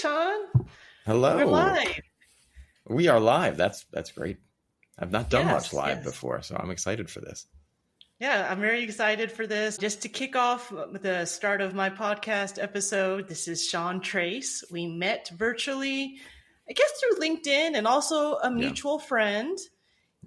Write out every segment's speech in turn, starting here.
Sean. We're Hello. live. We are live. That's great. I've not done much live Yes. before, so I'm excited for this. Yeah, I'm very excited for this. Just to kick off the start of my podcast episode, this is Sean Trace. We met virtually, I guess, through LinkedIn and also a Yeah. mutual friend.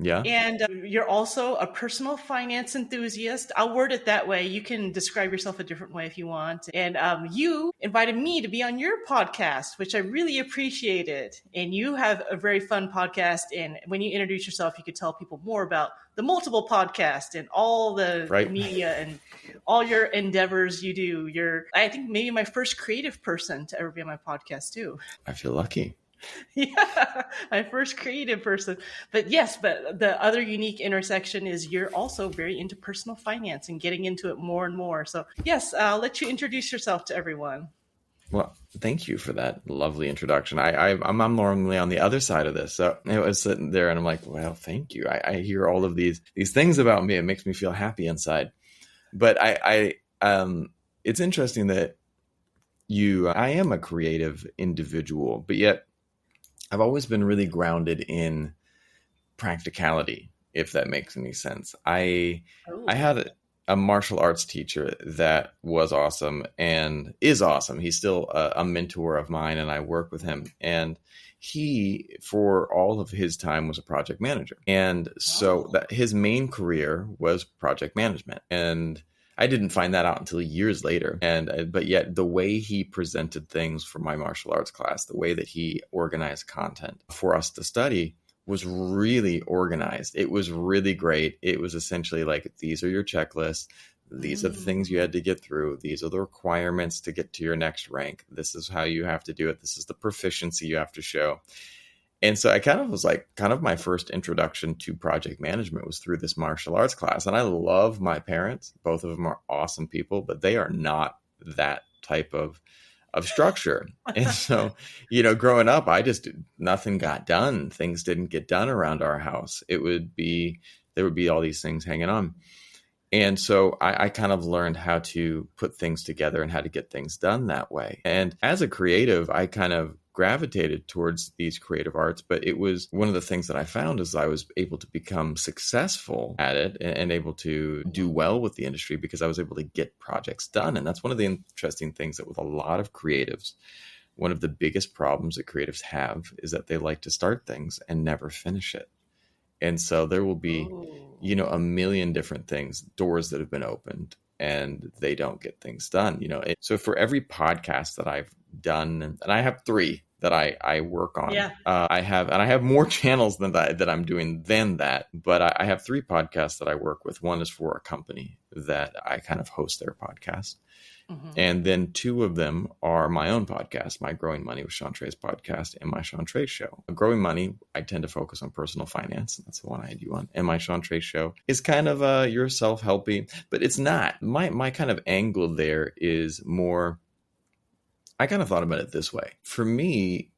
Yeah. And you're also a personal finance enthusiast. I'll word it that way. You can describe yourself a different way if you want. And you invited me to be on your podcast, which I really appreciated. And you have a very fun podcast. And when you introduce yourself, you could tell people more about the multiple podcast and all the Right. media and all your endeavors you do. You're, I think, maybe my first creative person to ever be on my podcast too. I feel lucky. Yeah, my first creative person. But yes, but the other unique intersection is you're also very into personal finance and getting into it more and more. So yes, I'll let you introduce yourself to everyone. Well, thank you for that lovely introduction. I'm normally on the other side of this, so I was sitting there and I'm like, well, thank you. I hear all of these things about me. It makes me feel happy inside. But it's interesting that I am a creative individual, but yet I've always been really grounded in practicality, if that makes any sense. I had a martial arts teacher that was awesome and is awesome. He's still a mentor of mine, and I work with him. And he, for all of his time, was a project manager. And so his main career was project management. And I didn't find that out until years later. But yet the way he presented things for my martial arts class, the way that he organized content for us to study was really organized. It was really great. It was essentially like, these are your checklists. These are the things you had to get through. These are the requirements to get to your next rank. This is how you have to do it. This is the proficiency you have to show. And so I kind of my first introduction to project management was through this martial arts class. And I love my parents. Both of them are awesome people, but they are not that type of structure. And so, growing up, nothing got done. Things didn't get done around our house. There would be all these things hanging on. And so I kind of learned how to put things together and how to get things done that way. And as a creative, I kind of gravitated towards these creative arts, but it was one of the things that I found is I was able to become successful at it and able to do well with the industry because I was able to get projects done. And that's one of the interesting things that with a lot of creatives, one of the biggest problems that creatives have is that they like to start things and never finish it. And so there will be, a million different things, doors that have been opened and they don't get things done. So for every podcast that I've done, and I have 3 that I work on. Yeah. I have more channels that I'm doing than that, but I have 3 podcasts that I work with. One is for a company that I kind of host their podcast. Mm-hmm. And then 2 of them are my own podcast, my Growing Money with Sean Trace podcast and my Sean Trace show. Growing Money, I tend to focus on personal finance. That's the one I had you on. And my Sean Trace show is kind of your self-helpy, but it's not. My kind of angle there is more, I kind of thought about it this way. For me,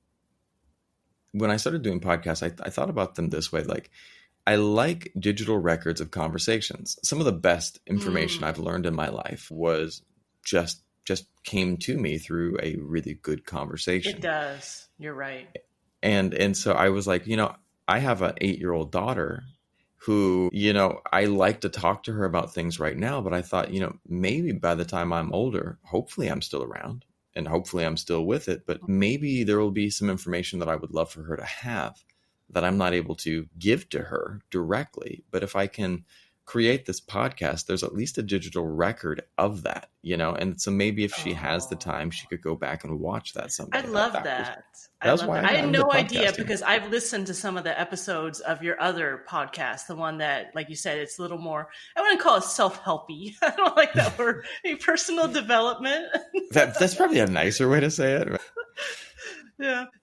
when I started doing podcasts, I thought about them this way. Like, I like digital records of conversations. Some of the best information I've learned in my life was just came to me through a really good conversation. It does. You're right. And so I was like, I have an 8-year-old daughter who, I like to talk to her about things right now, but I thought, maybe by the time I'm older, hopefully I'm still around. And hopefully I'm still with it, but maybe there will be some information that I would love for her to have that I'm not able to give to her directly. But if I can create this podcast, there's at least a digital record of that, and so maybe if she has the time, she could go back and watch that someday. I love that. That's why I had no idea because I've listened to some of the episodes of your other podcast, the one that, like you said, it's a little more, I wouldn't call it self-helpy. I don't like that word. Personal development. That's probably a nicer way to say it.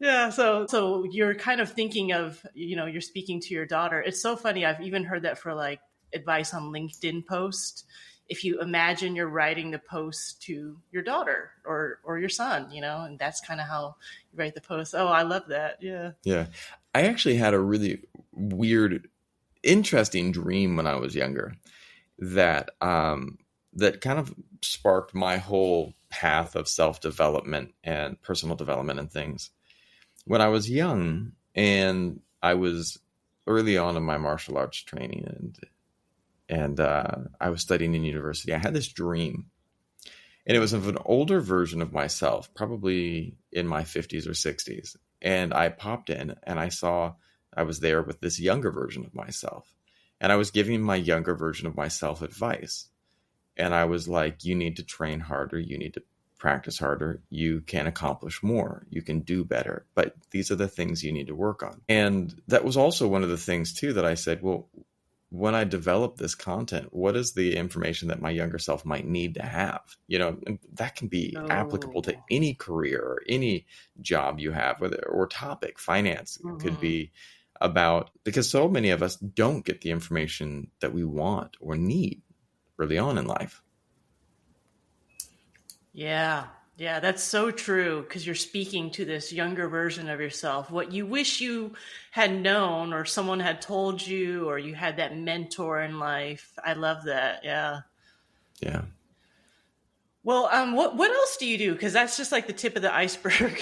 Yeah. So you're kind of thinking of, you're speaking to your daughter. It's so funny. I've even heard that for like advice on LinkedIn post. If you imagine you're writing the post to your daughter or your son, and that's kind of how you write the post. Oh, I love that. Yeah. Yeah. I actually had a really weird, interesting dream when I was younger that kind of sparked my whole path of self-development and personal development and things. When I was young and I was early on in my martial arts training and I was studying in university, I had this dream. And it was of an older version of myself, probably in my 50s or 60s. And I popped in and I was there with this younger version of myself. And I was giving my younger version of myself advice. And I was like, you need to train harder. You need to practice harder. You can accomplish more. You can do better. But these are the things you need to work on. And that was also one of the things, too, that I said, well, when I develop this content, what is the information that my younger self might need to have? And that can be applicable to any career or any job you have, or topic. Finance could be about, because so many of us don't get the information that we want or need early on in life. Yeah, that's so true, because you're speaking to this younger version of yourself. What you wish you had known, or someone had told you, or you had that mentor in life. I love that. Yeah. Yeah. Well, what else do you do? Because that's just like the tip of the iceberg.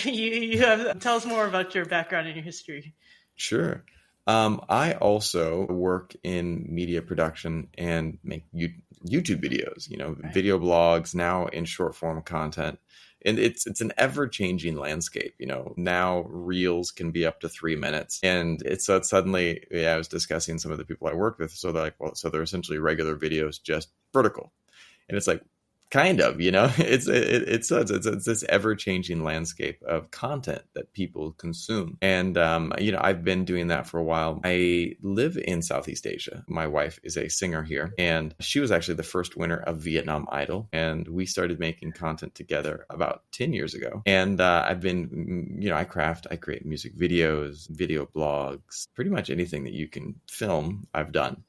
Tell us more about your background and your history. Sure. I also work in media production and make YouTube videos, right. Video blogs, now in short form content. And it's an ever-changing landscape. Now reels can be up to 3 minutes. And it's suddenly, I was discussing some of the people I worked with. So they're like, well, so they're essentially regular videos, just vertical. And it's like, kind of, it's this ever-changing landscape of content that people consume. And, I've been doing that for a while. I live in Southeast Asia. My wife is a singer here, and she was actually the first winner of Vietnam Idol. And we started making content together about 10 years ago. And I've been, I create music videos, video blogs, pretty much anything that you can film, I've done.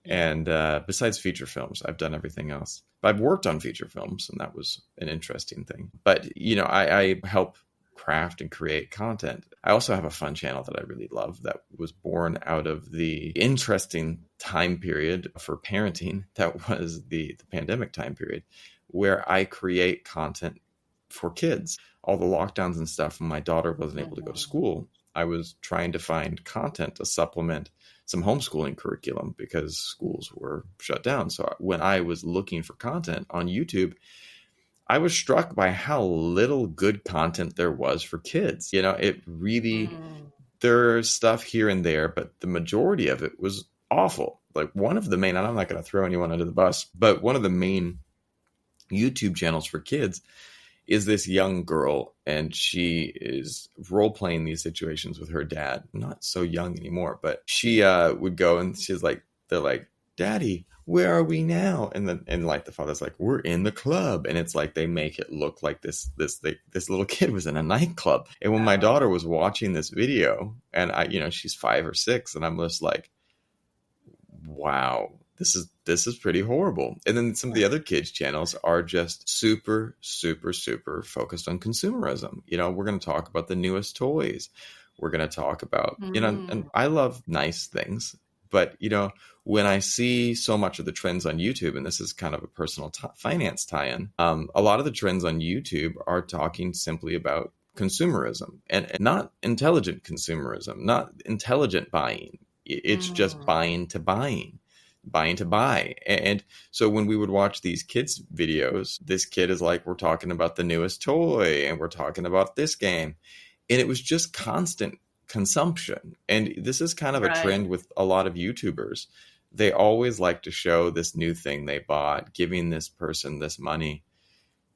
And besides feature films, I've done everything else. But I've worked on feature films, and that was an interesting thing. But, I help craft and create content. I also have a fun channel that I really love that was born out of the interesting time period for parenting that was the pandemic time period, where I create content for kids. All the lockdowns and stuff, when my daughter wasn't able to go to school, I was trying to find content to supplement some homeschooling curriculum because schools were shut down. So when I was looking for content on YouTube, I was struck by how little good content there was for kids. It really, there's stuff here and there, but the majority of it was awful. Like one of the main, and I'm not going to throw anyone under the bus, but one of the main YouTube channels for kids is this young girl, and she is role playing these situations with her dad. Not so young anymore, but she would go and they're like, Daddy, where are we now? And the father's like, we're in the club. And it's like, they make it look like this little kid was in a nightclub. And when my daughter was watching this video, and she's 5 or 6, and I'm just like, wow, this is pretty horrible. And then some of the other kids' channels are just super, super, super focused on consumerism. We're going to talk about the newest toys. We're going to talk about, and I love nice things, but, when I see so much of the trends on YouTube, and this is kind of a personal finance tie-in, a lot of the trends on YouTube are talking simply about consumerism and not intelligent consumerism, not intelligent buying. It's just buying to buy. And so when we would watch these kids videos, this kid is like, we're talking about the newest toy and we're talking about this game. And it was just constant consumption. And this is kind of a trend with a lot of YouTubers. They always like to show this new thing they bought, giving this person this money.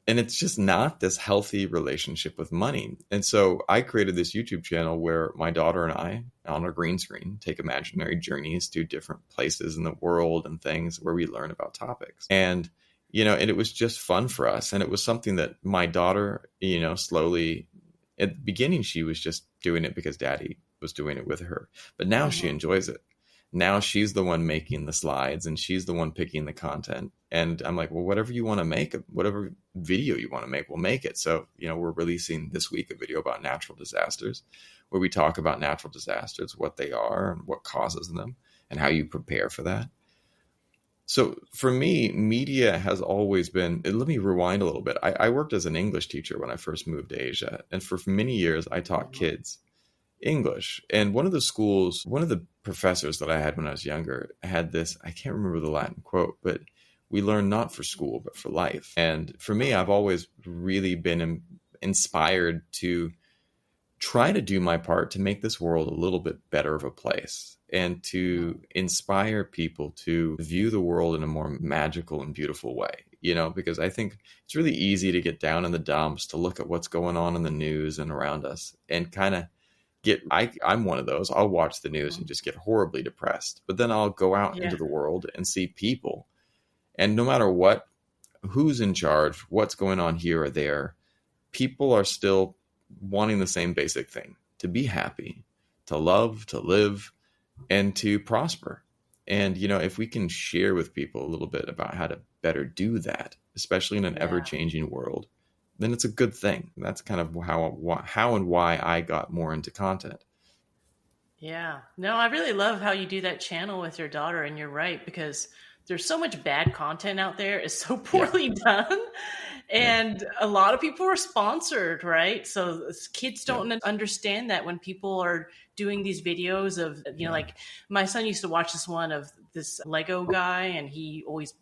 And it's just not this healthy relationship with money. And so I created this YouTube channel where my daughter and I, on a green screen, take imaginary journeys to different places in the world and things where we learn about topics. And, and it was just fun for us. And it was something that my daughter, slowly, at the beginning, she was just doing it because Daddy was doing it with her. But now she enjoys it. Now she's the one making the slides and she's the one picking the content. And I'm like, well, whatever you want to make, whatever video you want to make, we'll make it. So, we're releasing this week a video about natural disasters where we talk about natural disasters, what they are and what causes them and how you prepare for that. So for me, media has always been, let me rewind a little bit. I worked as an English teacher when I first moved to Asia. And for many years, I taught kids English. And one of the professors that I had when I was younger had this, I can't remember the Latin quote, but we learn not for school, but for life. And for me, I've always really been inspired to try to do my part to make this world a little bit better of a place and to inspire people to view the world in a more magical and beautiful way, because I think it's really easy to get down in the dumps, to look at what's going on in the news and around us and kind of I'm one of those. I'll watch the news and just get horribly depressed, but then I'll go out into the world and see people. And no matter who's in charge, what's going on here or there, people are still wanting the same basic thing: to be happy, to love, to live, and to prosper. And, if we can share with people a little bit about how to better do that, especially in an ever-changing world, then it's a good thing. That's kind of how and why I got more into content. Yeah. No, I really love how you do that channel with your daughter. And you're right, because there's so much bad content out there. It's so poorly done. And a lot of people are sponsored, right? So kids don't understand that when people are doing these videos of, like my son used to watch this one of this Lego guy, and he always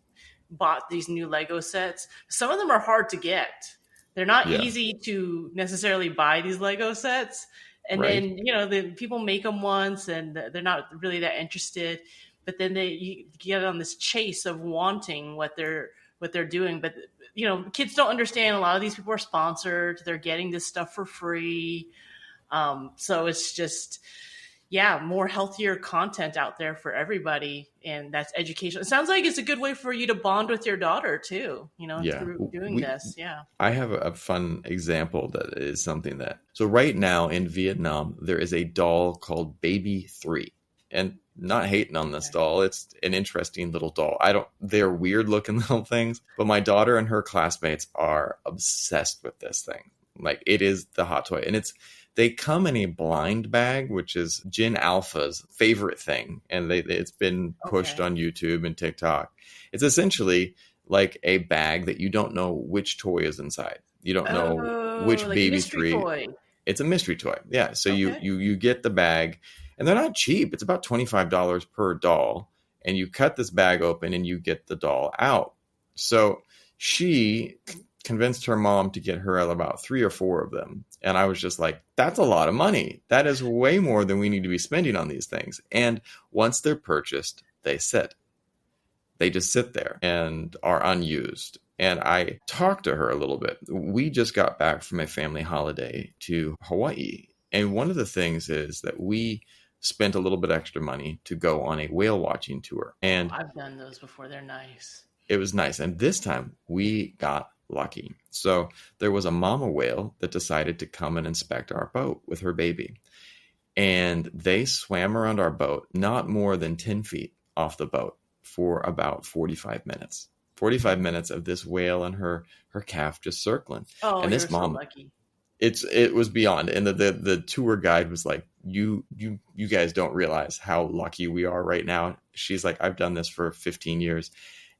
bought these new Lego sets. Some of them are hard to get. They're not easy to necessarily buy these Lego sets. And then, the people make them once and they're not really that interested. But then you get on this chase of wanting what they're doing. But, kids don't understand a lot of these people are sponsored. They're getting this stuff for free. So it's just, more healthier content out there for everybody. And that's education. It sounds like it's a good way for you to bond with your daughter too, through doing this. Yeah. I have a fun example that is something so right now in Vietnam, there is a doll called Baby 3. And not hating on this doll, it's an interesting little doll. They're weird looking little things, but my daughter and her classmates are obsessed with this thing. Like, it is the hot toy. And they come in a blind bag, which is Jin Alpha's favorite thing. And it's been pushed on YouTube and TikTok. It's essentially like a bag that you don't know which toy is inside. You don't know which like Baby 3. Toy. It's a mystery toy. Yeah. So you get the bag, and they're not cheap. It's about $25 per doll. And you cut this bag open and you get the doll out. So she convinced her mom to get her about 3 or 4 of them. And I was just like, that's a lot of money. That is way more than we need to be spending on these things. And once they're purchased, they sit. They just sit there and are unused. And I talked to her a little bit. We just got back from a family holiday to Hawaii. And one of the things is that we spent a little bit extra money to go on a whale watching tour. And I've done those before. They're nice. It was nice. And this time we got lucky. So there was a mama whale that decided to come and inspect our boat with her baby. And they swam around our boat, not more than 10 feet off the boat, for about 45 minutes. 45 minutes of this whale and her calf just circling. Oh, and this mom, so lucky. It was beyond. And the tour guide was like, you guys don't realize how lucky we are right now. She's like, I've done this for 15 years.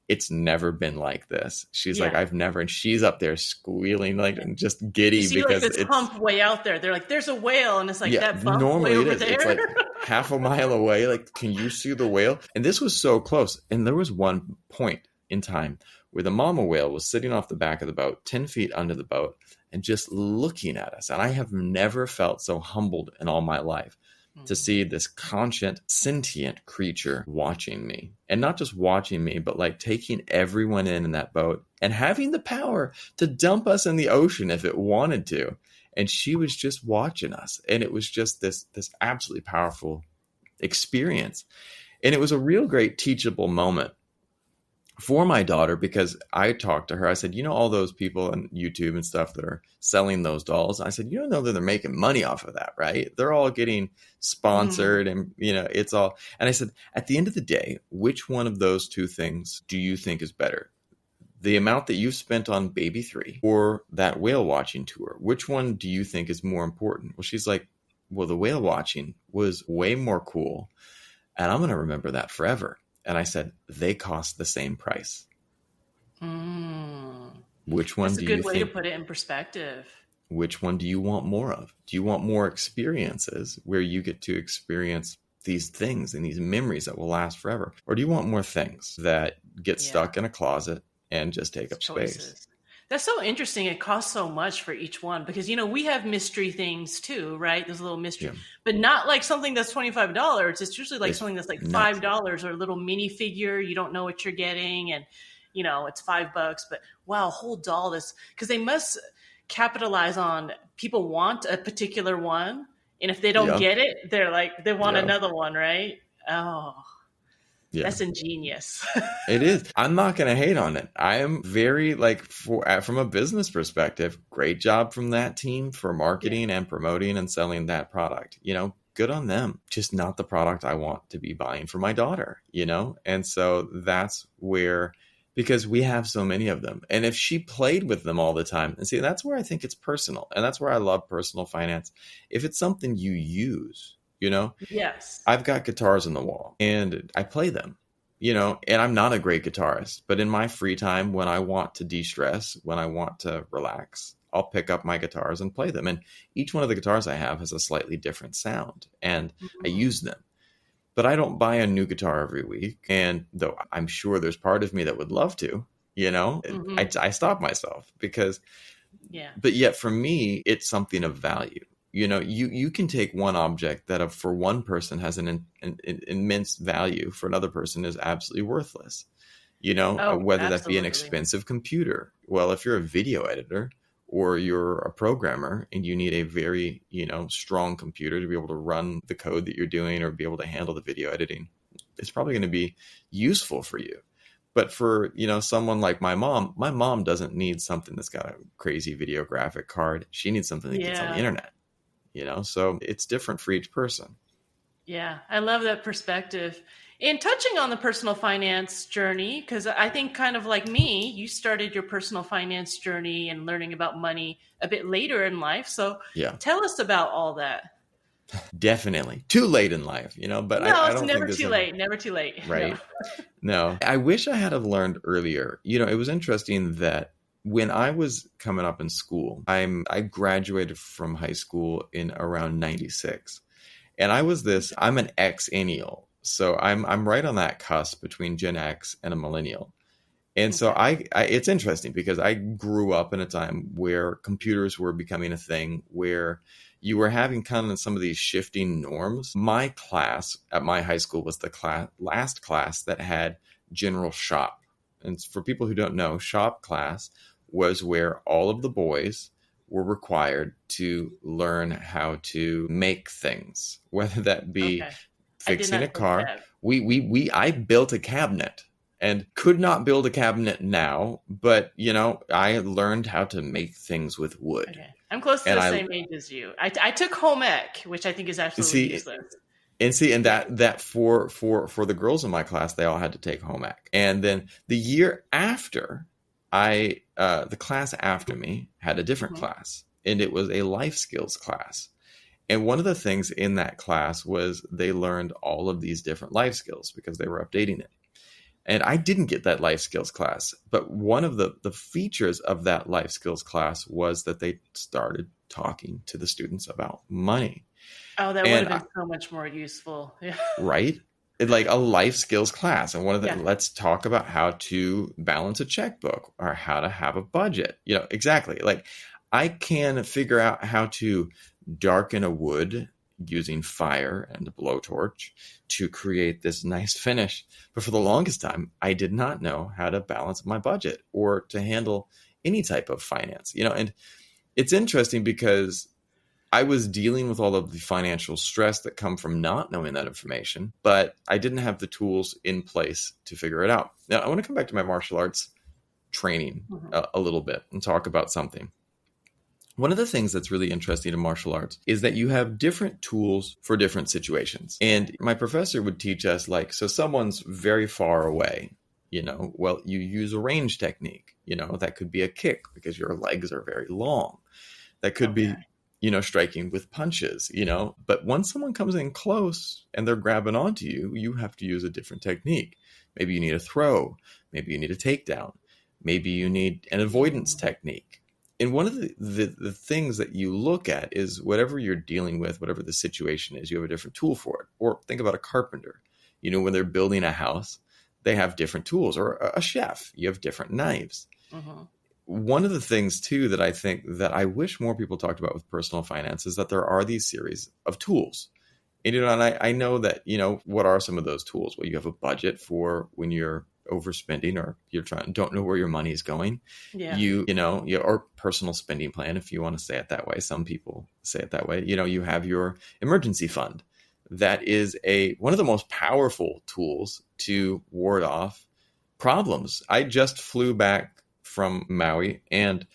It's never been like this. She's like, I've never, and she's up there squealing, like, and just giddy, you see, because like, this hump way out there. They're like, there's a whale, and it's like that bump normally way over it is. there. It's like half a mile away. Like, can you see the whale? And this was so close. And there was one point in time where the mama whale was sitting off the back of the boat, 10 feet under the boat, and just looking at us. And I have never felt so humbled in all my life to see this conscient, sentient creature watching me. And not just watching me, but like taking everyone in that boat and having the power to dump us in the ocean if it wanted to. And she was just watching us. And it was just this absolutely powerful experience. And it was a real great teachable moment for my daughter, because I talked to her. I said, all those people on YouTube and stuff that are selling those dolls. I said, you don't know that they're making money off of that, right? They're all getting sponsored and, it's all. And I said, at the end of the day, which one of those two things do you think is better? The amount that you've spent on Baby 3 or that whale watching tour? Which one do you think is more important? Well, she's like, well, the whale watching was way more cool. And I'm going to remember that forever. And I said, they cost the same price. Mm. Which one That's a do you good way to think? put it in perspective. Which one do you want more of? Do you want more experiences where you get to experience these things and these memories that will last forever? Or do you want more things that get Yeah. stuck in a closet and just take It's up space? choices. That's so interesting. It costs so much for each one because we have mystery things too, right? There's a little mystery, Yeah. but not like something that's $25. It's usually like It's something that's like nuts. $5 or a little mini figure. You don't know what you're getting, and it's $5. But wow, hold all this because they must capitalize on people want a particular one, and if they don't Yeah. get it, they're like they want Yeah. another one, right? Oh, Yeah. that's ingenious. It is. I'm not going to hate on it. I am very like from a business perspective, great job from that team for Yeah. marketing and promoting and selling that product. Good on them. Just not the product I want to be buying for my daughter. And so that's where, because we have so many of them. And if she played with them all the time, and see, that's where I think it's personal. And that's where I love personal finance. If it's something you use. Yes. I've got guitars on the wall and I play them, and I'm not a great guitarist, but in my free time, when I want to de-stress, when I want to relax, I'll pick up my guitars and play them. And each one of the guitars I have has a slightly different sound and I Mhm. use them. But I don't buy a new guitar every week. And though I'm sure there's part of me that would love to, Mhm. I stop myself because Yeah. but yet for me, it's something of value. You can take one object that for one person has an immense value, for another person is absolutely worthless. Oh, Whether that be an absolutely. expensive computer. Well, if you're a video editor or you're a programmer and you need a very, strong computer to be able to run the code that you're doing or be able to handle the video editing, it's probably going to be useful for you. But for, someone like my mom doesn't need something that's got a crazy video graphic card. She needs something that gets on the Yeah. internet. So it's different for each person. Yeah. I love that perspective. And touching on the personal finance journey, because I think kind of like me, you started your personal finance journey and learning about money a bit later in life. So Yeah, tell us about all that. definitely. Too late in life, but No, I it's don't think never there's too ever, late. Never too late. No. right. No, I wish I had have learned earlier. It was interesting that when I was coming up in school, I graduated from high school in around 96. And I'm an Xennial. So I'm right on that cusp between Gen X and a millennial. And so Okay. it's interesting because I grew up in a time where computers were becoming a thing, where you were having kind of some of these shifting norms. My class at my high school was the last class that had general shop. And for people who don't know, shop class was where all of the boys were required to learn how to make things, whether that be Okay. I did fixing a not take car. that. I built a cabinet and could not build a cabinet now, but I learned how to make things with wood. Okay. I'm close to And the I same age as you. I took home ec, which I think is absolutely see useless. and Yeah. that for the girls in my class, they all had to take home ec. And then the year after, the class after me had a different Mhm. class, and it was a life skills class. And one of the things in that class was they learned all of these different life skills because they were updating it. And I didn't get that life skills class, but one of the features of that life skills class was that they started talking to the students about money. Oh, that would And have been so much more useful. Yeah. right? Like a life skills class. And one of the, Yeah. let's talk about how to balance a checkbook or how to have a budget. Exactly. Like I can figure out how to darken a wood using fire and a blowtorch to create this nice finish. But for the longest time, I did not know how to balance my budget or to handle any type of finance, and it's interesting because I was dealing with all of the financial stress that come from not knowing that information, but I didn't have the tools in place to figure it out. Now, I want to come back to my martial arts training Mhm. a little bit and talk about something. One of the things that's really interesting in martial arts is that you have different tools for different situations. And my professor would teach us, like, so someone's very far away, well, you use a range technique, that could be a kick because your legs are very long. That could Okay. be, striking with punches, but once someone comes in close and they're grabbing onto you, you have to use a different technique. Maybe you need a throw. Maybe you need a takedown. Maybe you need an avoidance technique. And one of the things that you look at is whatever you're dealing with, whatever the situation is, you have a different tool for it. Or think about a carpenter. You know, when they're building a house, they have different tools. Or a chef, you have different knives. Mm-hmm. One of the things, too, that I think that I wish more people talked about with personal finance is that there are these series of tools. And, you know, and I know that, you know, what are some of those tools? Well, you have a budget for when you're overspending or don't know where your money is going. Yeah. Or personal spending plan, if you want to say it that way. Some people say it that way. You know, you have your emergency fund. That is one of the most powerful tools to ward off problems. I just flew back from Maui, and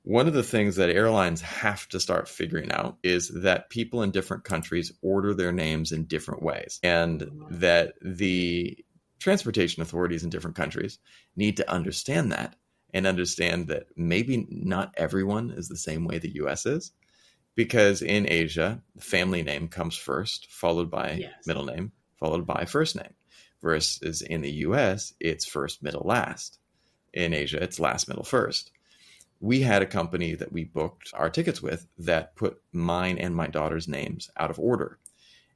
one of the things that airlines have to start figuring out is that people in different countries order their names in different ways, and that the transportation authorities in different countries need to understand that and understand that maybe not everyone is the same way the US is, because in Asia, the family name comes first, followed by middle name, followed by first name, versus in the US, it's first, middle, last. In Asia, it's last, middle, first. We had a company that we booked our tickets with that put mine and my daughter's names out of order.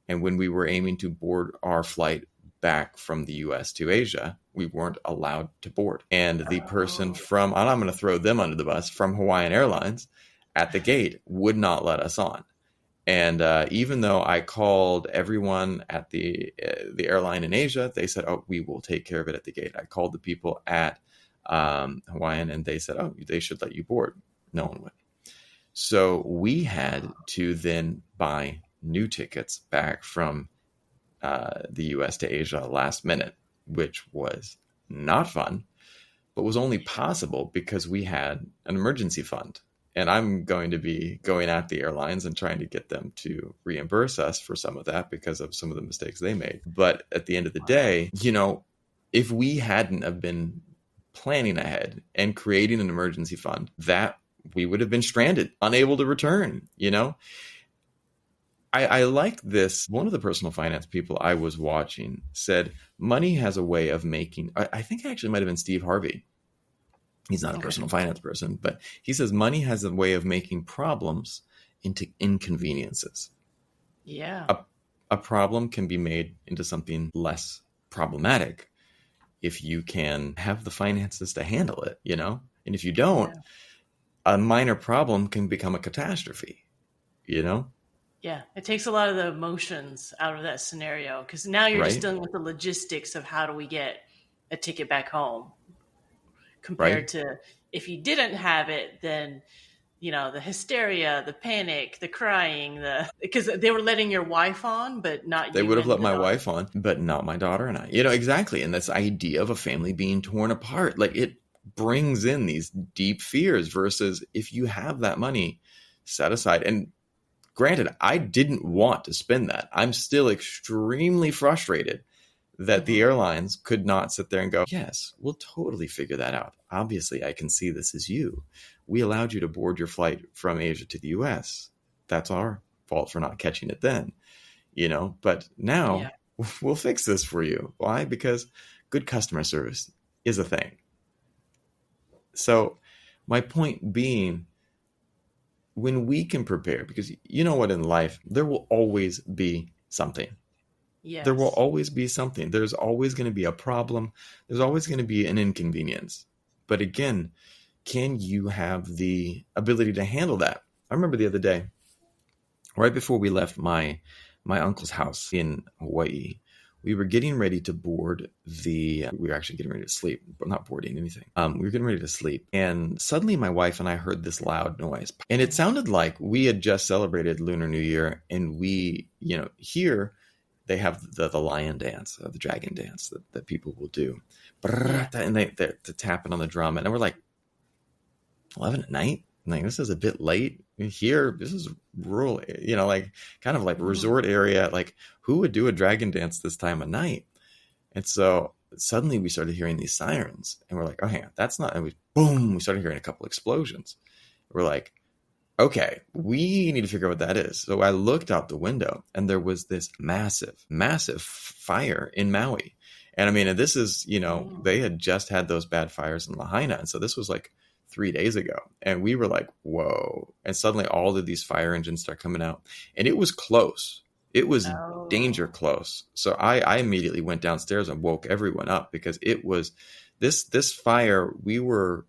And when we were aiming to board our flight back from the US to Asia, we weren't allowed to board. And the person and I'm going to throw them under the bus, from Hawaiian Airlines at the gate would not let us on. And even though I called everyone at the airline in Asia, they said, oh, we will take care of it at the gate. I called the people at Hawaiian, and they said, oh, they should let you board. No one would. So we had to then buy new tickets back from the US to Asia last minute, which was not fun, but was only possible because we had an emergency fund. And I'm going to be going at the airlines and trying to get them to reimburse us for some of that because of some of the mistakes they made. But at the end of the day, you know, if we hadn't have been planning ahead and creating an emergency fund, that we would have been stranded, unable to return, you know? I like this. One of the personal finance people I was watching said, money has a way of making, I think it actually might have been Steve Harvey. He's not a personal finance person, but he says money has a way of making problems into inconveniences. Yeah. A problem can be made into something less problematic if you can have the finances to handle it, you know? And if you don't, a minor problem can become a catastrophe, you know? Yeah, it takes a lot of the emotions out of that scenario, because now you're just dealing with the logistics of how do we get a ticket back home, compared to if you didn't have it, then, you know, the hysteria, the panic, the crying, because they were letting your wife on, but not you. They would have let my wife on, but not my daughter and I. You know, exactly. And this idea of a family being torn apart, like, it brings in these deep fears versus if you have that money set aside. And granted, I didn't want to spend that. I'm still extremely frustrated that the airlines could not sit there and go, yes, we'll totally figure that out. Obviously, I can see this is you. We allowed you to board your flight from Asia to the US. That's our fault for not catching it then, you know, but now we'll fix this for you. Why? Because good customer service is a thing. So my point being, when we can prepare, because you know what, in life, there will always be something. Yes. There will always be something. There's always going to be a problem. There's always going to be an inconvenience. But again, can you have the ability to handle that? I remember the other day, right before we left my uncle's house in Hawaii, we were getting ready to board we were actually getting ready to sleep, but not boarding anything. We were getting ready to sleep. And suddenly my wife and I heard this loud noise. And it sounded like we had just celebrated Lunar New Year. And we, you know, here they have the lion dance, the dragon dance that people will do. And they're tapping on the drum. And we're like, 11 at night? Like, this is a bit late. Here, this is rural, you know, like kind of like resort area. Like, who would do a dragon dance this time of night? And so suddenly we started hearing these sirens, and we're like, oh, hang on, that's not, and we started hearing a couple explosions. We're like, okay, we need to figure out what that is. So I looked out the window, and there was this massive, massive fire in Maui. And I mean, and this is, Mm. they had just had those bad fires in Lahaina. And so this was like 3 days ago. And we were like, whoa. And suddenly all of these fire engines start coming out. And it was close. It was danger Oh, close. So I immediately went downstairs and woke everyone up because it was this fire.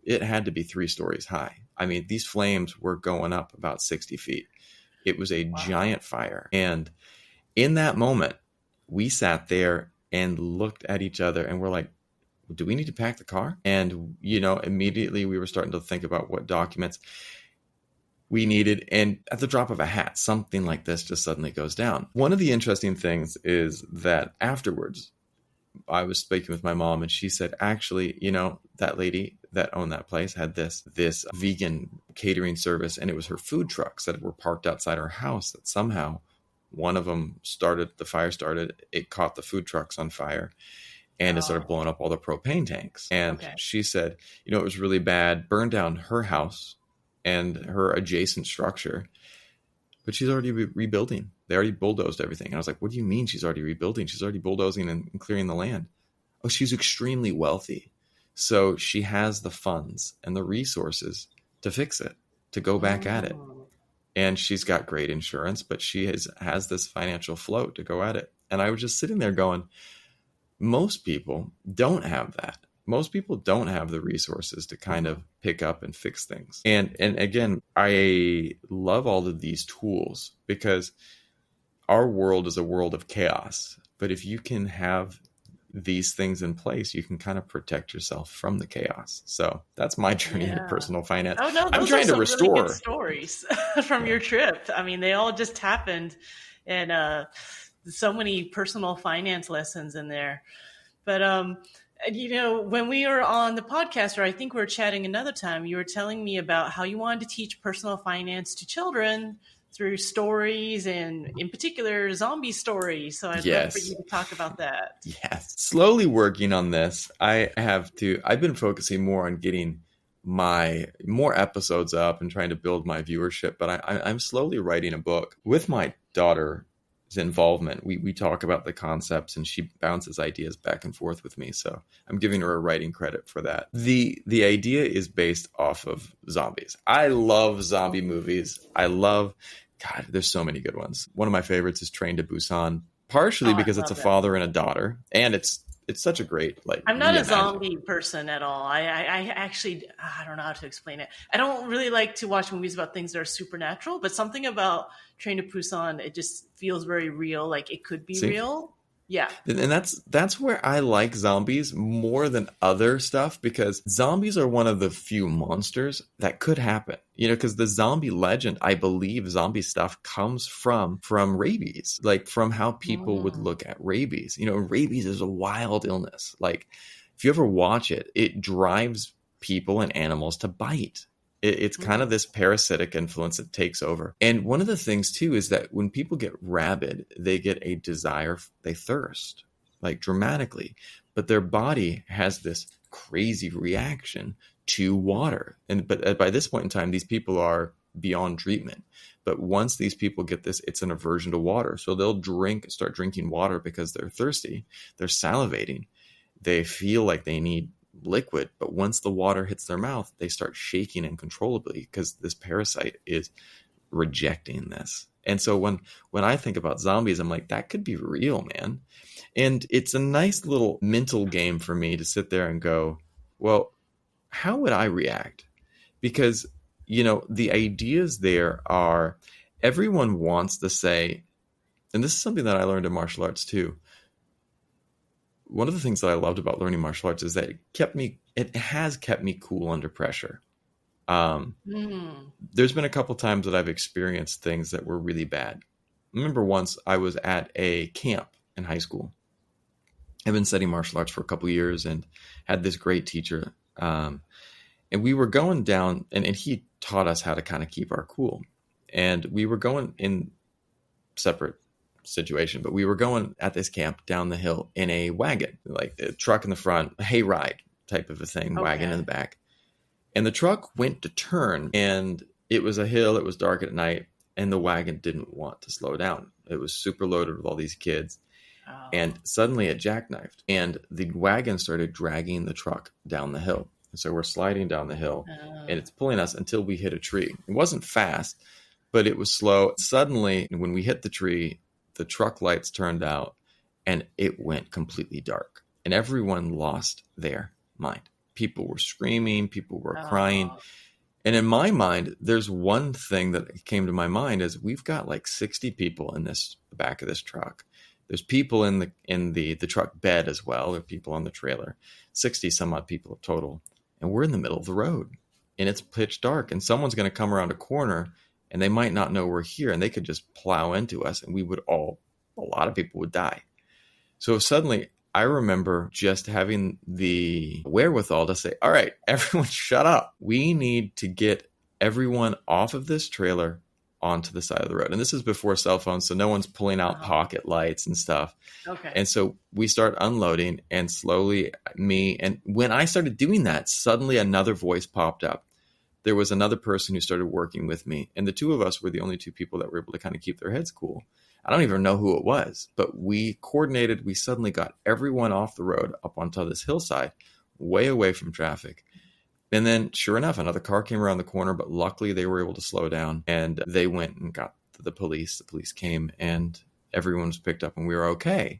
It had to be 3 stories high. I mean, these flames were going up about 60 feet. It was a wow. giant fire. And in that moment, we sat there and looked at each other and we're like, do we need to pack the car? And, immediately we were starting to think about what documents we needed. And at the drop of a hat, something like this just suddenly goes down. One of the interesting things is that afterwards, I was speaking with my mom and she said, actually, that lady that owned that place had this vegan catering service, and it was her food trucks that were parked outside her house that somehow one of them the fire started, it caught the food trucks on fire and it started Oh, blowing up all the propane tanks. And okay. she said, it was really bad, burned down her house and her adjacent structure, but she's already rebuilding. They already bulldozed everything. And I was like, what do you mean she's already rebuilding? She's already bulldozing and clearing the land. Oh, she's extremely wealthy. So she has the funds and the resources to fix it, to go back at it. Mm. And she's got great insurance, but she has this financial float to go at it. And I was just sitting there going, most people don't have that. Most people don't have the resources to kind of pick up and fix things. And again, I love all of these tools because our world is a world of chaos. But if you can have these things in place, you can kind of protect yourself from the chaos. So that's my journey into Yeah. personal finance. Oh no, I'm those are trying to some really good restore. stories from Yeah. your trip. I mean, they all just happened, and so many personal finance lessons in there. But when we were on the podcast, or I think we were chatting another time, you were telling me about how you wanted to teach personal finance to children through stories, and in particular zombie stories. So I'd love for you Yes. to talk about that. Yes. Slowly working on this. I've been focusing more on getting my more episodes up and trying to build my viewership, but I'm slowly writing a book with my daughter's involvement. We talk about the concepts and she bounces ideas back and forth with me. So I'm giving her a writing credit for that. The idea is based off of zombies. I love zombie movies. God, there's so many good ones. One of my favorites is Train to Busan, partially Oh, I because it's a love that. father and a daughter, and it's such a great I'm not a reimagining. zombie person at all. I actually, I don't know how to explain it. I don't really like to watch movies about things that are supernatural, but something about Train to Busan, it just feels very real, like it could be See, real. Yeah. and that's where I like zombies more than other stuff, because zombies are one of the few monsters that could happen. Because the zombie legend, I believe zombie stuff comes from rabies, like from how people would Mm. look at rabies. Rabies is a wild illness. Like if you ever watch it, it drives people and animals to bite. It's kind of Mm. this parasitic influence that takes over. And one of the things too is that when people get rabid, they get a desire, they thirst like dramatically, but their body has this crazy reaction to water. But by this point in time, these people are beyond treatment. But once these people get this, it's an aversion to water. So they'll start drinking water because they're thirsty. They're salivating. They feel like they need liquid, but once the water hits their mouth, they start shaking uncontrollably because this parasite is rejecting this. And so when I think about zombies, I'm like, that could be real, man. And it's a nice little mental game for me to sit there and go, well, how would I react? Because the ideas there are, everyone wants to say, and this is something that I learned in martial arts too. One of the things that I loved about learning martial arts is that it has kept me cool under pressure. Mm. There's been a couple times that I've experienced things that were really bad. I remember once I was at a camp in high school. I've been studying martial arts for a couple years and had this great teacher. And we were going down and he taught us how to kind of keep our cool. And we were going in separate situation, but we were going at this camp down the hill in a wagon, like a truck in the front, a hayride type of a thing, wagon in the Okay. back. And the truck went to turn, and it was a hill, it was dark at night, and the wagon didn't want to slow down. It was super loaded with all these kids. Oh. And suddenly it jackknifed, and the wagon started dragging the truck down the hill. And so we're sliding down the hill, and Oh. it's pulling us until we hit a tree. It wasn't fast, but it was slow. Suddenly, when we hit the tree, the truck lights turned out, and it went completely dark. And everyone lost their mind. People were screaming, people were crying. Oh. And in my mind, there's one thing that came to my mind is we've got like 60 people in this the back of this truck. There's people in the truck bed as well. There are people on the trailer, 60 some odd people total. And we're in the middle of the road and it's pitch dark, and someone's going to come around a corner and they might not know we're here, and they could just plow into us, and a lot of people would die. So suddenly I remember just having the wherewithal to say, all right, everyone shut up. We need to get everyone off of this trailer onto the side of the road. And this is before cell phones, so no one's pulling out pocket lights and stuff. Okay. And so we start unloading, and slowly and when I started doing that, suddenly another voice popped up. There was another person who started working with me, and the two of us were the only two people that were able to kind of keep their heads cool. I don't even know who it was, but we coordinated. We suddenly got everyone off the road up onto this hillside, way away from traffic. And then sure enough, another car came around the corner, but luckily they were able to slow down, and they went and got the police. The police came and everyone was picked up, and we were okay.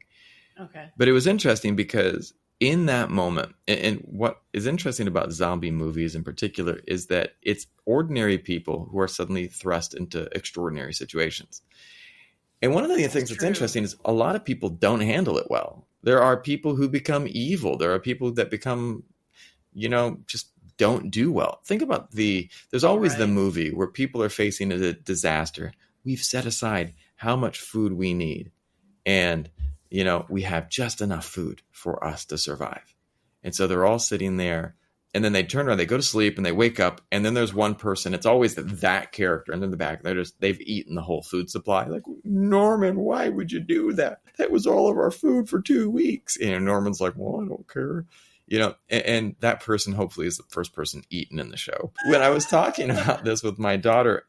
Okay. But it was interesting because in that moment, and what is interesting about zombie movies in particular is that it's ordinary people who are suddenly thrust into extraordinary situations. And one of the things that's interesting is a lot of people don't handle it well. There are people who become evil. There are people that become, just don't do well. Think about there's always the movie where people are facing a disaster. We've set aside how much food we need, and, we have just enough food for us to survive. And so they're all sitting there, and then they turn around, they go to sleep, and they wake up, and then there's one person. It's always that character, and in the back, they've eaten the whole food supply. Like, Norman, why would you do that? That was all of our food for 2 weeks. And Norman's like, well, I don't care. And that person hopefully is the first person eaten in the show. When I was talking about this with my daughter,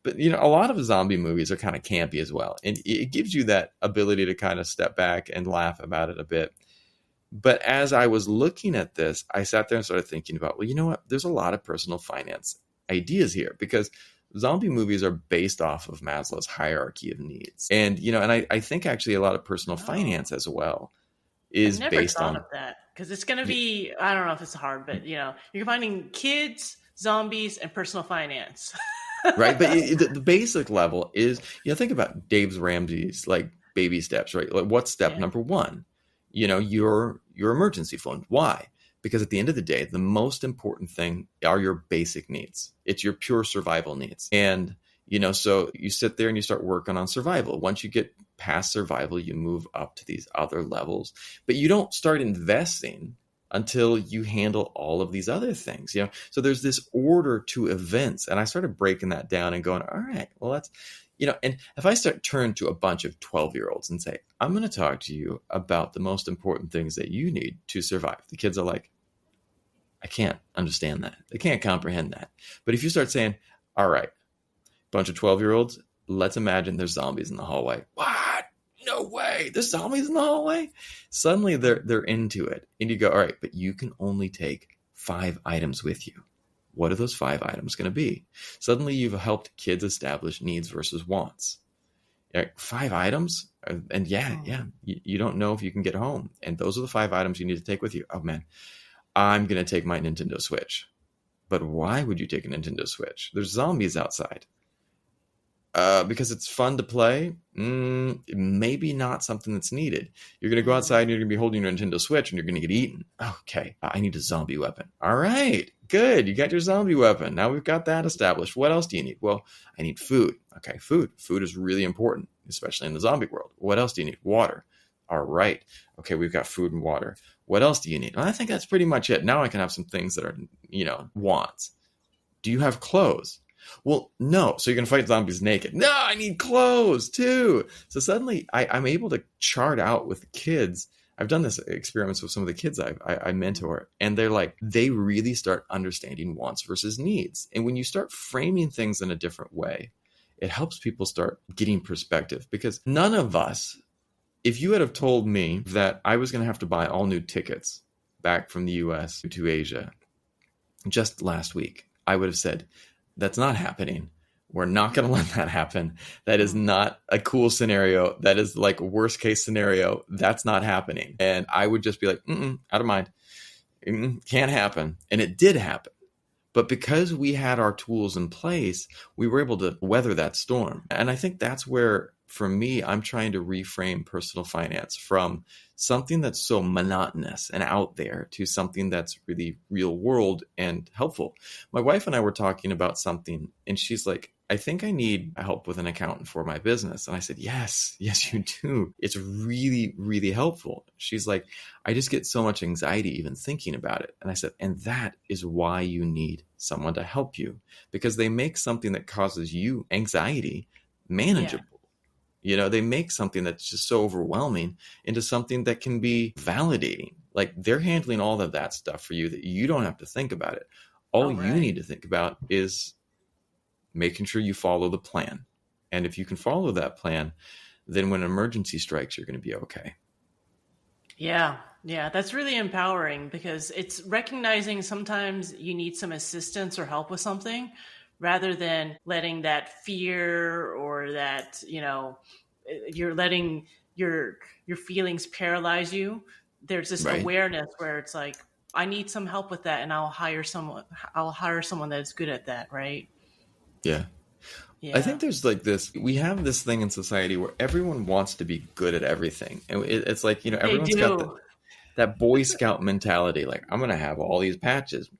but a lot of zombie movies are kind of campy as well. And it gives you that ability to kind of step back and laugh about it a bit. But as I was looking at this, I sat there and started thinking about, well, you know what? There's a lot of personal finance ideas here, because zombie movies are based off of Maslow's hierarchy of needs. And, I think actually a lot of personal finance as well is based on that, because it's going to be, I don't know if it's hard, but you're combining kids, zombies, and personal finance. Right. But the basic level is, think about Dave Ramsey's like baby steps, right? Like, what's step number one? Your emergency fund. Why? Because at the end of the day, the most important thing are your basic needs. It's your pure survival needs. And, so you sit there and you start working on survival. Once you get past survival, you move up to these other levels, but you don't start investing until you handle all of these other things, So there's this order to events. And I started breaking that down and going, all right, well, that's, and if I turn to a bunch of 12-year-olds and say, I'm going to talk to you about the most important things that you need to survive. The kids are like, I can't understand that. They can't comprehend that. But if you start saying, all right, bunch of 12-year-olds, let's imagine there's zombies in the hallway. What? No way. There's zombies in the hallway? Suddenly they're into it. And you go, all right, but you can only take 5 items with you. What are those 5 items going to be? Suddenly you've helped kids establish needs versus wants. 5 items? And you don't know if you can get home. And those are the 5 items you need to take with you. Oh, man, I'm going to take my Nintendo Switch. But why would you take a Nintendo Switch? There's zombies outside. Because it's fun to play? Maybe not something that's needed. You're going to go outside and you're going to be holding your Nintendo Switch and you're going to get eaten. Okay, I need a zombie weapon. All right, good. You got your zombie weapon. Now we've got that established. What else do you need? Well, I need food. Okay, food. Food is really important, especially in the zombie world. What else do you need? Water. All right. Okay, we've got food and water. What else do you need? Well, I think that's pretty much it. Now I can have some things that are, wants. Do you have clothes? Well, no. So you're going to fight zombies naked. No, I need clothes too. So suddenly I'm able to chart out with the kids. I've done this experiments with some of the kids I mentor, and they really start understanding wants versus needs. And when you start framing things in a different way, it helps people start getting perspective, because none of us If you had have told me that I was going to have to buy all new tickets back from the US to Asia just last week, I would have said, that's not happening. We're not going to let that happen. That is not a cool scenario. That is like a worst case scenario. That's not happening. And I would just be like, out of mind. Can't happen. And it did happen. But because we had our tools in place, we were able to weather that storm. And I think that's where, for me, I'm trying to reframe personal finance from something that's so monotonous and out there to something that's really real world and helpful. My wife and I were talking about something, and she's like, I think I need help with an accountant for my business. And I said, yes, you do. It's really, really helpful. She's like, I just get so much anxiety even thinking about it. And I said, and that is why you need someone to help you, because they make something that causes you anxiety manageable. They make something that's just so overwhelming into something that can be validating. Like, they're handling all of that stuff for you that you don't have to think about it. All you need to think about is making sure you follow the plan. And if you can follow that plan, then when an emergency strikes, you're going to be okay. Yeah, that's really empowering, because it's recognizing sometimes you need some assistance or help with something, rather than letting that fear or that, you're letting your feelings paralyze you. There's this awareness where it's like, I need some help with that, and I'll hire someone that's good at that, right? Yeah. I think there's like this, we have this thing in society where everyone wants to be good at everything. And it's like, everyone's got that Boy Scout mentality. Like, I'm going to have all these patches.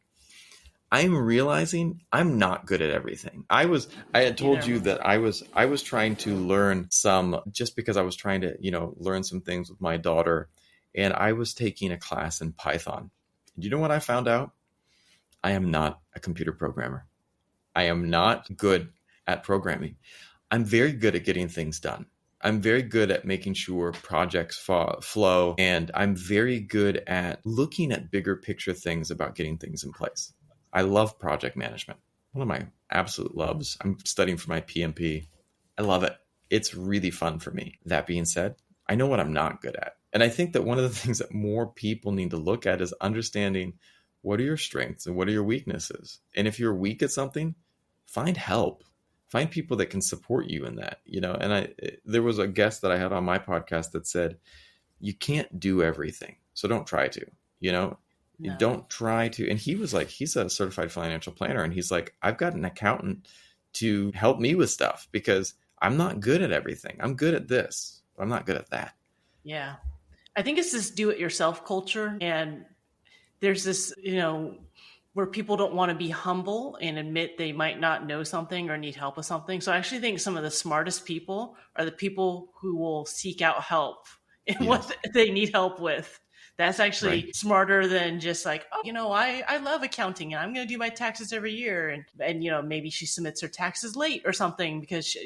I'm realizing I'm not good at everything. I had told you that I was trying to learn some, just because I was trying to, learn some things with my daughter. And I was taking a class in Python. Do you know what I found out? I am not a computer programmer. I am not good at programming. I'm very good at getting things done. I'm very good at making sure projects flow. And I'm very good at looking at bigger picture things about getting things in place. I love project management. One of my absolute loves. I'm studying for my PMP. I love it. It's really fun for me. That being said, I know what I'm not good at. And I think that one of the things that more people need to look at is understanding, what are your strengths and what are your weaknesses? And if you're weak at something, find help. Find people that can support you in that, And there was a guest that I had on my podcast that said, you can't do everything. So don't try to, No. You don't try to. And he was like, he's a certified financial planner. And he's like, I've got an accountant to help me with stuff because I'm not good at everything. I'm good at this, but I'm not good at that. Yeah. I think it's this do-it-yourself culture. And there's this, where people don't want to be humble and admit they might not know something or need help with something. So I actually think some of the smartest people are the people who will seek out help in what they need help with. That's actually smarter than just like, I love accounting and I'm going to do my taxes every year. And maybe she submits her taxes late or something because,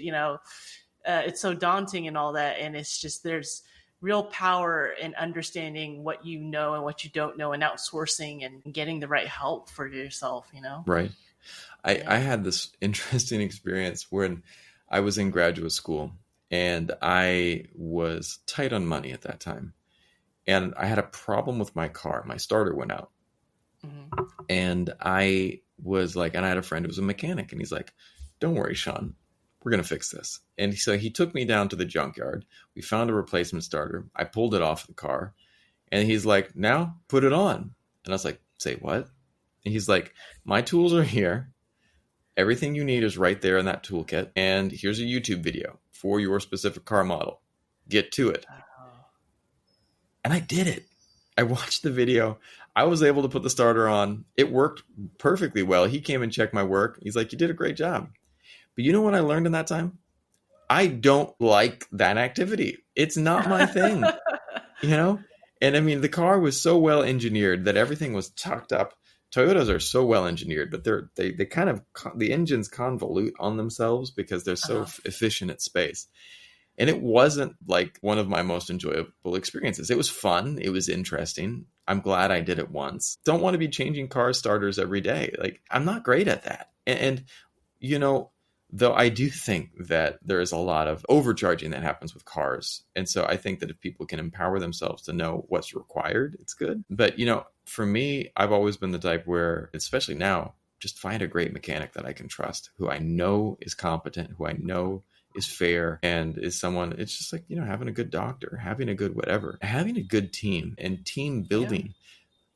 it's so daunting and all that. And it's just, there's real power in understanding what you know and what you don't know and outsourcing and getting the right help for yourself, Right. I had this interesting experience when I was in graduate school and I was tight on money at that time. And I had a problem with my car. My starter went out. Mm-hmm. And I was like, and I had a friend who was a mechanic and he's like, don't worry, Sean, we're going to fix this. And so he took me down to the junkyard. We found a replacement starter. I pulled it off the car and he's like, now put it on. And I was like, say what? And he's like, my tools are here. Everything you need is right there in that toolkit. And here's a YouTube video for your specific car model. Get to it. And I did it. I watched the video. I was able to put the starter on. It worked perfectly well. He came and checked my work. He's like, you did a great job. But you know what I learned in that time? I don't like that activity. It's not my thing, And I mean, the car was so well engineered that everything was tucked up. Toyotas are so well engineered, but they kind of, the engines convolute on themselves because they're so efficient at space. And it wasn't like one of my most enjoyable experiences. It was fun. It was interesting. I'm glad I did it once. Don't want to be changing car starters every day. Like, I'm not great at that. And Though I do think that there is a lot of overcharging that happens with cars. And so I think that if people can empower themselves to know what's required, it's good. But, for me, I've always been the type where, especially now, just find a great mechanic that I can trust, who I know is competent, who I know is fair, and is someone. It's just like, having a good doctor, having a good whatever, having a good team and team building,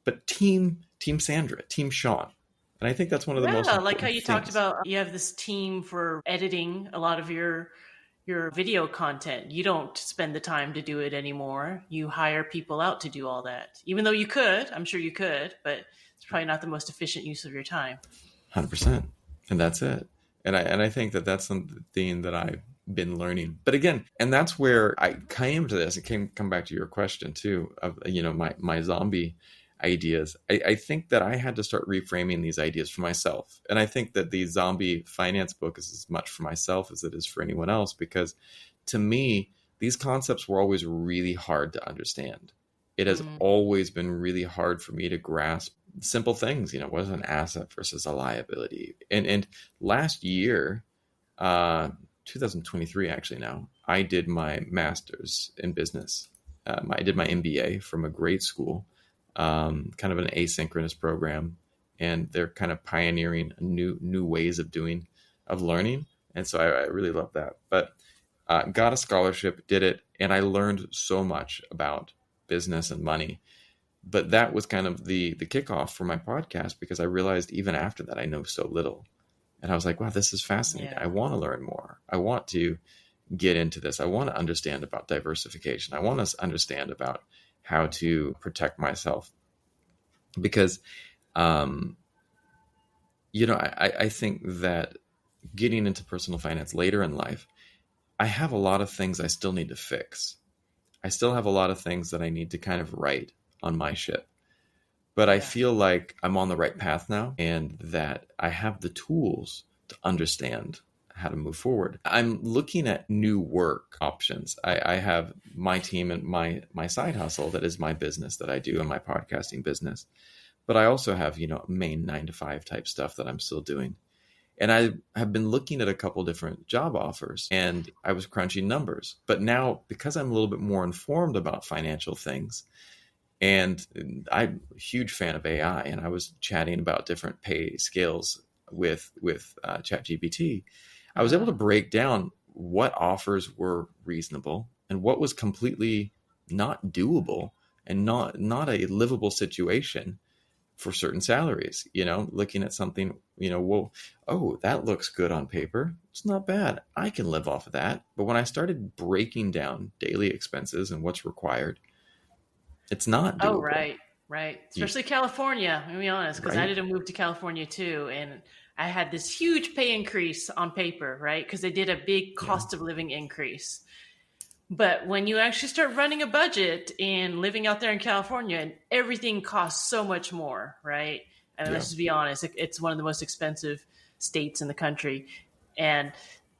but team Sandra, team Sean. And I think that's one of the most Yeah, like important how you things. talked about you have this team for editing a lot of your video content. You don't spend the time to do it anymore. You hire people out to do all that. Even though you could, I'm sure you could, but it's probably not the most efficient use of your time. 100%. And that's it. And I think that that's something that I've been learning. But again, and that's where I came to this. It come back to your question too of, my zombie ideas. I think that I had to start reframing these ideas for myself. And I think that the zombie finance book is as much for myself as it is for anyone else, because to me, these concepts were always really hard to understand. It has always been really hard for me to grasp simple things, what is an asset versus a liability? And last year, 2023, actually now, I did my master's in business. I did my MBA from a great school, kind of an asynchronous program, and they're kind of pioneering new ways of learning. And so I really love that, but got a scholarship, did it. And I learned so much about business and money. But that was kind of the kickoff for my podcast, because I realized even after that, I know so little. And I was like, wow, this is fascinating. Yeah. I want to learn more. I want to get into this. I want to understand about diversification. I want to understand about how to protect myself. Because, I think that getting into personal finance later in life, I have a lot of things I still need to fix. I still have a lot of things that I need to kind of right on my ship. But I feel like I'm on the right path now, and that I have the tools to understand how to move forward. I'm looking at new work options. I have my team and my side hustle that is my business that I do in my podcasting business. But I also have, main 9-to-5 type stuff that I'm still doing. And I have been looking at a couple different job offers, and I was crunching numbers. But now, because I'm a little bit more informed about financial things, and I'm a huge fan of AI, and I was chatting about different pay scales with ChatGPT, I was able to break down what offers were reasonable and what was completely not doable and not a livable situation for certain salaries. Looking at something, that looks good on paper. It's not bad. I can live off of that. But when I started breaking down daily expenses and what's required, it's not doable. Oh, right. Especially California, to be honest, because I did a move to California too. And I had this huge pay increase on paper, right? Because they did a big cost of living increase. But when you actually start running a budget and living out there in California, and everything costs so much more, right? And let's just be honest, it's one of the most expensive states in the country. And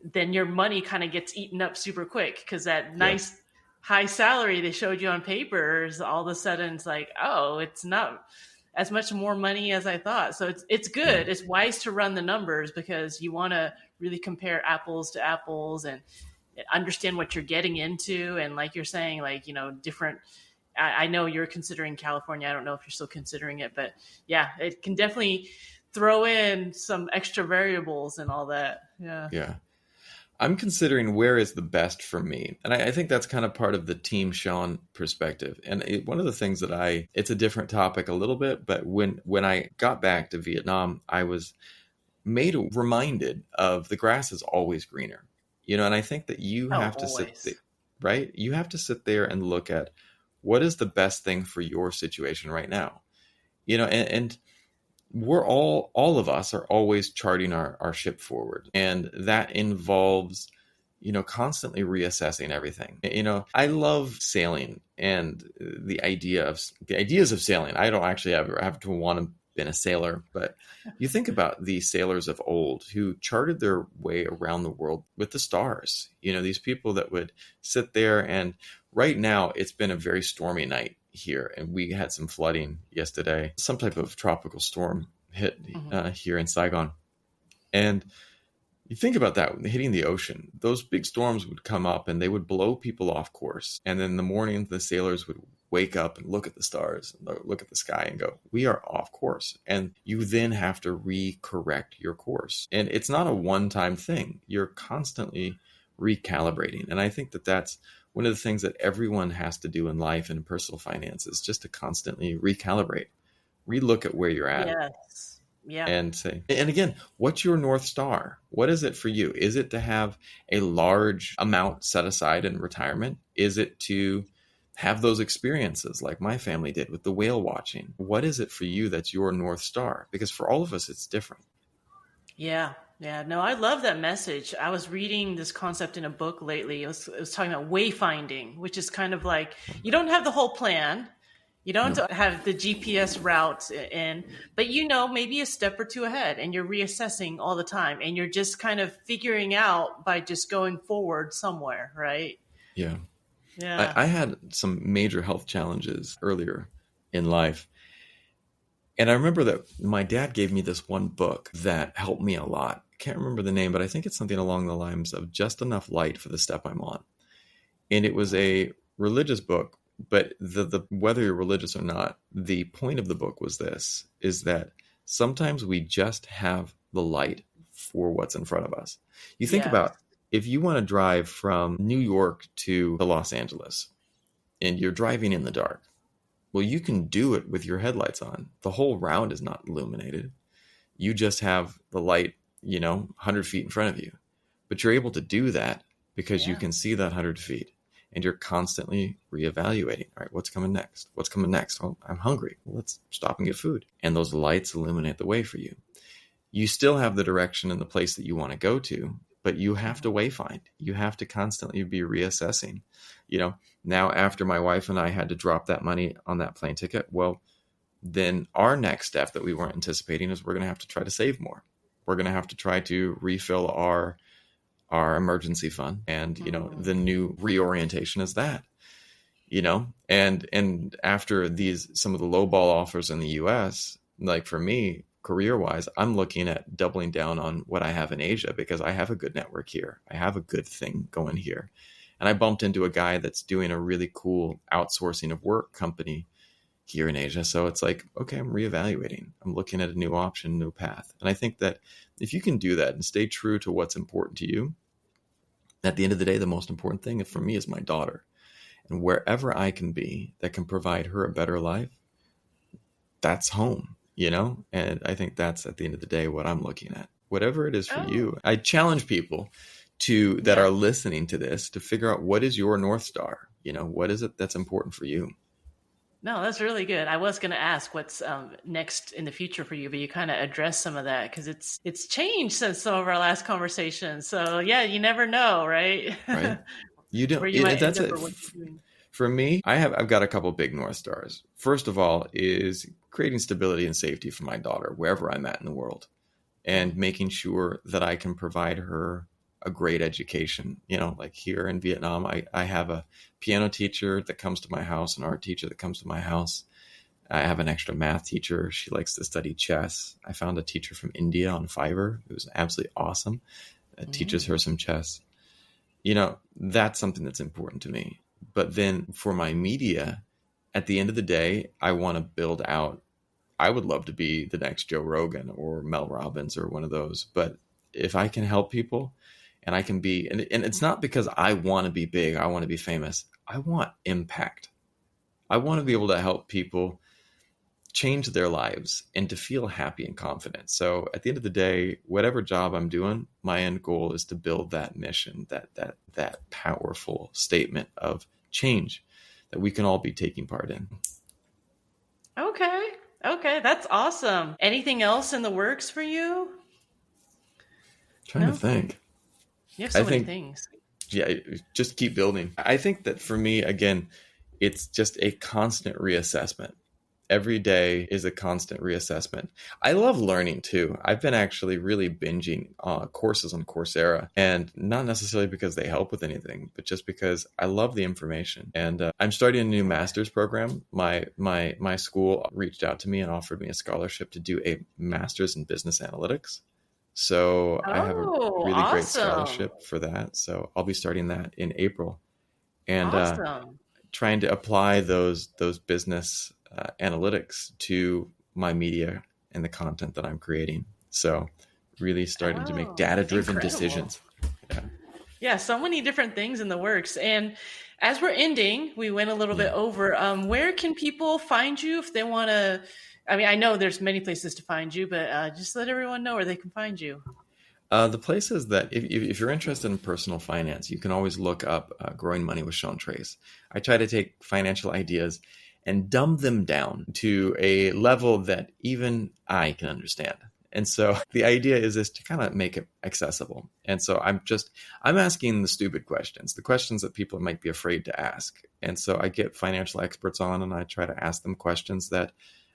then your money kind of gets eaten up super quick, because that nice high salary they showed you on paper is all of a sudden it's like, oh, it's not as much more money as I thought. So it's good. It's wise to run the numbers, because you want to really compare apples to apples and understand what you're getting into. And like you're saying, different, I know you're considering California. I don't know if you're still considering it, but it can definitely throw in some extra variables and all that. Yeah. I'm considering where is the best for me. And I think that's kind of part of the Team Sean perspective. And one of the things that it's a different topic a little bit, but when I got back to Vietnam, I was reminded of the grass is always greener. And I think that you have to sit there, right? You have to sit there and look at what is the best thing for your situation right now. And we're all of us are always charting our ship forward. And that involves, constantly reassessing everything. I love sailing and the ideas of sailing. I don't actually ever have to want to been a sailor, but you think about the sailors of old who charted their way around the world with the stars. These people that would sit there, and right now it's been a very stormy night here, and we had some flooding yesterday. Some type of tropical storm hit here in Saigon, and You think about that hitting the ocean. Those big storms would come up and they would blow people off course. And then in the morning, the sailors would wake up and look at the stars, and look at the sky and go, we are off course. And you then have to re-correct your course. And it's not a one-time thing. You're constantly recalibrating. And I think that that's one of the things that everyone has to do in life and in personal finances, just to constantly recalibrate, relook at where you're at. Yes. Yeah. And say, and again, what's your North Star? What is it for you? Is it to have a large amount set aside in retirement? Is it to have those experiences like my family did with the whale watching? What is it for you that's your North Star? Because for all of us, it's different. Yeah. Yeah. No, I love that message. I was reading this concept in a book lately. It was talking about wayfinding, which is kind of like, you don't have the whole plan. You don't have the GPS route in, but maybe a step or two ahead, and you're reassessing all the time, and you're just kind of figuring out by just going forward somewhere, right? Yeah. Yeah. I had some major health challenges earlier in life. And I remember that my dad gave me this one book that helped me a lot. I can't remember the name, but I think it's something along the lines of Just Enough Light for the Step I'm On. And it was a religious book. But the whether you're religious or not, the point of the book was this, is that sometimes we just have the light for what's in front of us. You think about if you want to drive from New York to Los Angeles and you're driving in the dark, well, you can do it with your headlights on. The whole route is not illuminated. You just have the light, 100 feet in front of you. But you're able to do that because you can see that 100 feet. And you're constantly reevaluating. All right, what's coming next? What's coming next? Oh, I'm hungry. Well, let's stop and get food. And those lights illuminate the way for you. You still have the direction and the place that you want to go to, but you have to wayfind. You have to constantly be reassessing. Now after my wife and I had to drop that money on that plane ticket, well, then our next step that we weren't anticipating is we're going to have to try to save more. We're going to have to try to refill our emergency fund. And, the new reorientation is that, and after some of the low ball offers in the US, like for me, career wise, I'm looking at doubling down on what I have in Asia because I have a good network here. I have a good thing going here. And I bumped into a guy that's doing a really cool outsourcing of work company here in Asia. So it's like, okay, I'm reevaluating. I'm looking at a new option, new path. And I think that if you can do that and stay true to what's important to you, at the end of the day, the most important thing for me is my daughter. And wherever I can be that can provide her a better life, that's home, And I think that's at the end of the day what I'm looking at. Whatever it is for you. I challenge people that are listening to this to figure out what is your North Star? What is it that's important for you? No, that's really good. I was going to ask what's next in the future for you, but you kind of addressed some of that because it's changed since some of our last conversations. So you never know, right? Right. You don't. Where you might That's end it. up or what you're doing. For me, I've got a couple big North Stars. First of all, is creating stability and safety for my daughter wherever I'm at in the world, and making sure that I can provide her a great education. Like here in Vietnam, I have a piano teacher that comes to my house, an art teacher that comes to my house. I have an extra math teacher. She likes to study chess. I found a teacher from India on Fiverr. It was absolutely awesome. That teaches her some chess. That's something that's important to me. But then for my media, at the end of the day, I want to build out. I would love to be the next Joe Rogan or Mel Robbins or one of those. But if I can help people, and I can be, and it's not because I want to be big, I want to be famous. I want impact. I want to be able to help people change their lives and to feel happy and confident. So at the end of the day, whatever job I'm doing, my end goal is to build that mission, that powerful statement of change that we can all be taking part in. Okay. That's awesome. Anything else in the works for you? Trying to think. You have so many things. Yeah, just keep building. I think that for me, again, it's just a constant reassessment. Every day is a constant reassessment. I love learning too. I've been actually really binging courses on Coursera, and not necessarily because they help with anything, but just because I love the information. And I'm starting a new master's program. My school reached out to me and offered me a scholarship to do a master's in business analytics. So I have a Oh, really great awesome. scholarship for that. So I'll be starting that in April, and Awesome. trying to apply those business analytics to my media and the content that I'm creating. So really starting to make Oh, data driven incredible. decisions. Yeah. Yeah, so many different things in the works. And as we're ending, we went a little bit Yeah. over. Where can people find you if they want to? I mean, I know there's many places to find you, but just let everyone know where they can find you. The places that, if you're interested in personal finance, you can always look up Growing Money with Sean Trace. I try to take financial ideas and dumb them down to a level that even I can understand. And so the idea is to kind of make it accessible. And so I'm asking the stupid questions, the questions that people might be afraid to ask. And so I get financial experts on and I try to ask them questions that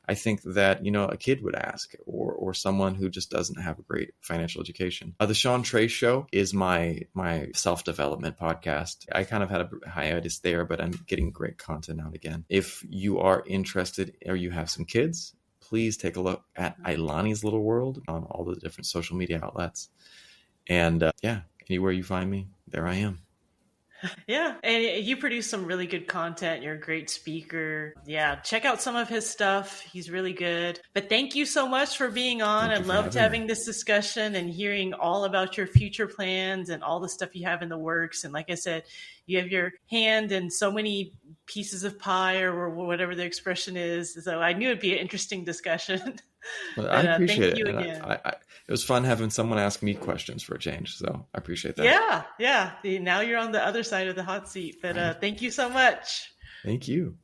I think that, a kid would ask, or someone who just doesn't have a great financial education. The Sean Trace Show is my self-development podcast. I kind of had a hiatus there, but I'm getting great content out again. If you are interested or you have some kids, please take a look at Ailani's Little World on all the different social media outlets. And yeah, anywhere you find me, there I am. Yeah, and you produce some really good content. You're a great speaker. Yeah, check out some of his stuff. He's really good. But thank you so much for being on. I Thank you for loved having me. having this discussion and hearing all about your future plans and all the stuff you have in the works. And like I said, you have your hand in so many pieces of pie or whatever the expression is. So I knew it'd be an interesting discussion. Well, I But thank appreciate it. you And again. it was fun having someone ask me questions for a change. So I appreciate that. Yeah, yeah. Now you're on the other side of the hot seat. But Right. thank you so much. Thank you.